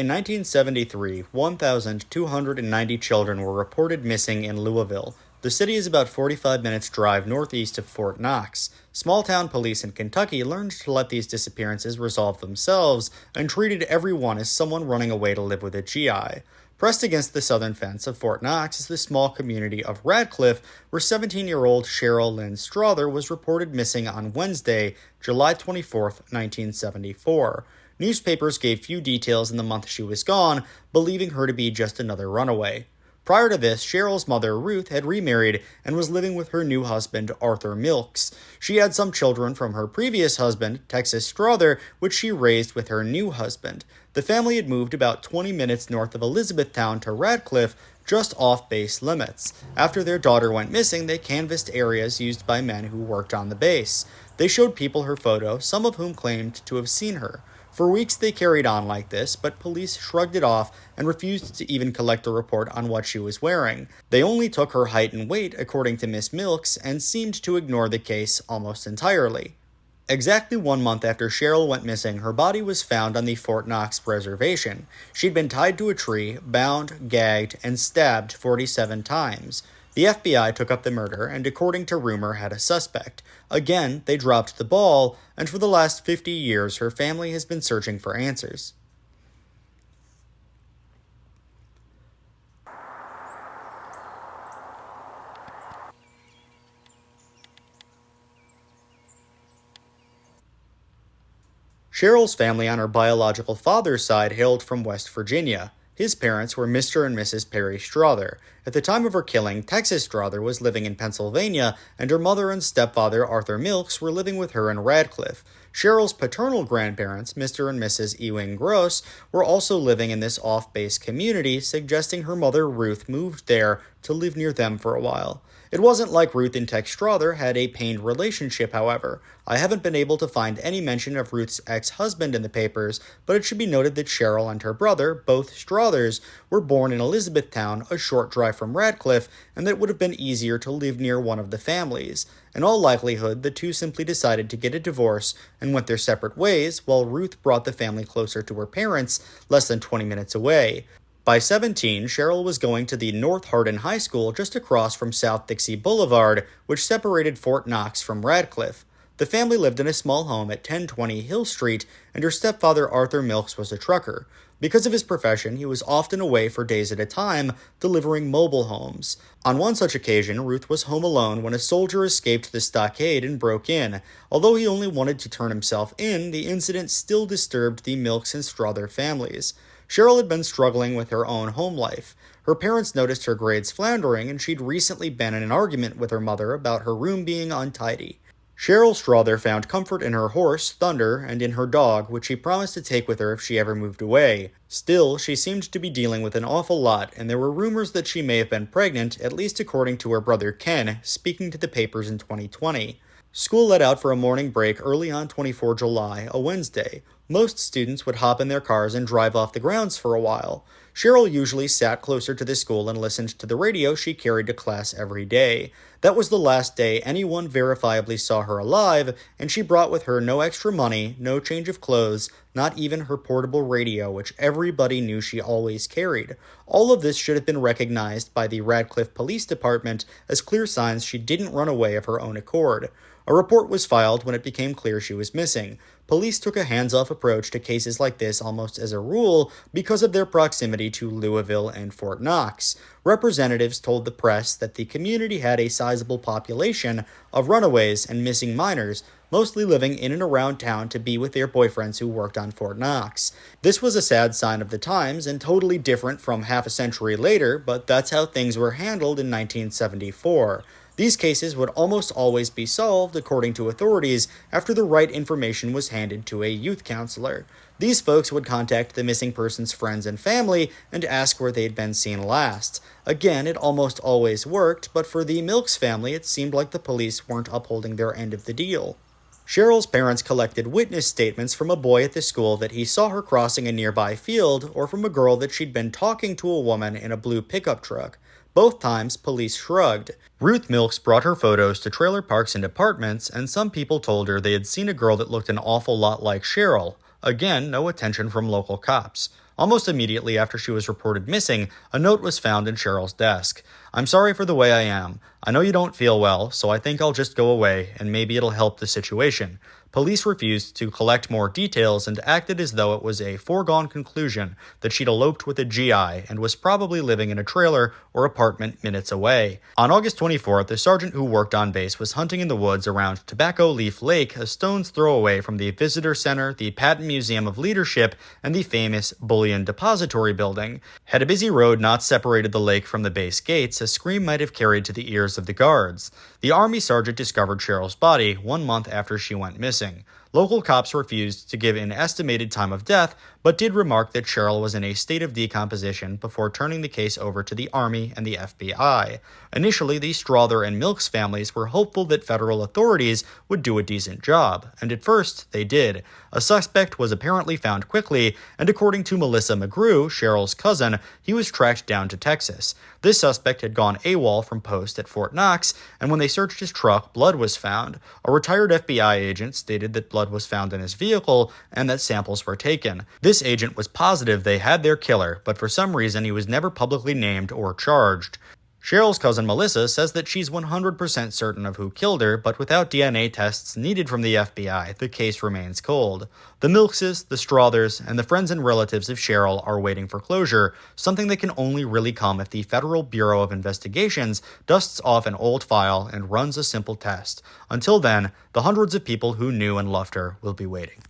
In 1973, 1,290 children were reported missing in Louisville. The city is about 45 minutes drive northeast of Fort Knox. Small-town police in Kentucky learned to let these disappearances resolve themselves and treated everyone as someone running away to live with a GI. Pressed against the southern fence of Fort Knox is the small community of Radcliffe, where 17-year-old Cheryl Lynn Strother was reported missing on Wednesday, July 24, 1974. Newspapers gave few details in the month she was gone, believing her to be just another runaway. Prior to this, Cheryl's mother, Ruth, had remarried and was living with her new husband, Arthur Milks. She had some children from her previous husband, Texas Strother, which she raised with her new husband. The family had moved about 20 minutes north of Elizabethtown to Radcliffe, just off base limits. After their daughter went missing, they canvassed areas used by men who worked on the base. They showed people her photo, some of whom claimed to have seen her. For weeks they carried on like this, but police shrugged it off and refused to even collect a report on what she was wearing. They only took her height and weight, according to Miss Milks, and seemed to ignore the case almost entirely. Exactly 1 month after Cheryl went missing, her body was found on the Fort Knox reservation. She'd been tied to a tree, bound, gagged, and stabbed 47 times. The FBI took up the murder and, according to rumor, had a suspect. Again, they dropped the ball, and for the last 50 years, her family has been searching for answers. Cheryl's family on her biological father's side hailed from West Virginia. His parents were Mr. and Mrs. Perry Strother. At the time of her killing, Texas Strother was living in Pennsylvania, and her mother and stepfather, Arthur Milks, were living with her in Radcliffe. Cheryl's paternal grandparents, Mr. and Mrs. Ewing Gross, were also living in this off-base community, suggesting her mother, Ruth, moved there to live near them for a while. It wasn't like Ruth and Tex Strother had a pained relationship, however. I haven't been able to find any mention of Ruth's ex-husband in the papers, but it should be noted that Cheryl and her brother, both Strothers, were born in Elizabethtown, a short drive from Radcliffe, and that it would have been easier to live near one of the families. In all likelihood, the two simply decided to get a divorce and went their separate ways, while Ruth brought the family closer to her parents, less than 20 minutes away. By 17, Cheryl was going to the North Hardin High School just across from South Dixie Boulevard, which separated Fort Knox from Radcliffe. The family lived in a small home at 1020 Hill Street, and her stepfather Arthur Milks was a trucker. Because of his profession, he was often away for days at a time, delivering mobile homes. On one such occasion, Ruth was home alone when a soldier escaped the stockade and broke in. Although he only wanted to turn himself in, the incident still disturbed the Milks and Strother families. Cheryl had been struggling with her own home life. Her parents noticed her grades floundering, and she'd recently been in an argument with her mother about her room being untidy. Cheryl Strother found comfort in her horse, Thunder, and in her dog, which she promised to take with her if she ever moved away. Still, she seemed to be dealing with an awful lot, and there were rumors that she may have been pregnant, at least according to her brother Ken, speaking to the papers in 2020. School let out for a morning break early on 24 July, a Wednesday. Most students would hop in their cars and drive off the grounds for a while. Cheryl usually sat closer to the school and listened to the radio she carried to class every day. That was the last day anyone verifiably saw her alive, and she brought with her no extra money, no change of clothes, not even her portable radio, which everybody knew she always carried. All of this should have been recognized by the Radcliffe Police Department as clear signs she didn't run away of her own accord. A report was filed when it became clear she was missing. Police took a hands-off approach to cases like this almost as a rule because of their proximity to Louisville and Fort Knox. Representatives told the press that the community had a sizable population of runaways and missing minors, mostly living in and around town to be with their boyfriends who worked on Fort Knox. This was a sad sign of the times and totally different from half a century later, but that's how things were handled in 1974. These cases would almost always be solved, according to authorities, after the right information was handed to a youth counselor. These folks would contact the missing person's friends and family and ask where they'd been seen last. Again, it almost always worked, but for the Milks family, it seemed like the police weren't upholding their end of the deal. Cheryl's parents collected witness statements from a boy at the school that he saw her crossing a nearby field, or from a girl that she'd been talking to a woman in a blue pickup truck. Both times, police shrugged. Ruth Milks brought her photos to trailer parks and apartments, and some people told her they had seen a girl that looked an awful lot like Cheryl. Again, no attention from local cops. Almost immediately after she was reported missing, a note was found in Cheryl's desk. "I'm sorry for the way I am. I know you don't feel well, so I think I'll just go away, and maybe it'll help the situation." Police refused to collect more details and acted as though it was a foregone conclusion that she'd eloped with a GI and was probably living in a trailer or apartment minutes away. On August 24th, the sergeant who worked on base was hunting in the woods around Tobacco Leaf Lake, a stone's throw away from the Visitor Center, the Patton Museum of Leadership, and the famous Bullion Depository Building. Had a busy road not separated the lake from the base gates, a scream might have carried to the ears of the guards. The Army sergeant discovered Cheryl's body 1 month after she went missing. Local cops refused to give an estimated time of death, but did remark that Cheryl was in a state of decomposition before turning the case over to the Army and the FBI. Initially, the Strother and Milks families were hopeful that federal authorities would do a decent job, and at first, they did. A suspect was apparently found quickly, and according to Melissa McGrew, Cheryl's cousin, he was tracked down to Texas. This suspect had gone AWOL from post at Fort Knox, and when they searched his truck, blood was found. A retired FBI agent stated that blood was found in his vehicle and that samples were taken. This agent was positive they had their killer, but for some reason he was never publicly named or charged. Cheryl's cousin Melissa says that she's 100% certain of who killed her, but without DNA tests needed from the FBI, the case remains cold. The Milkses, the Strothers, and the friends and relatives of Cheryl are waiting for closure, something that can only really come if the Federal Bureau of Investigations dusts off an old file and runs a simple test. Until then, the hundreds of people who knew and loved her will be waiting.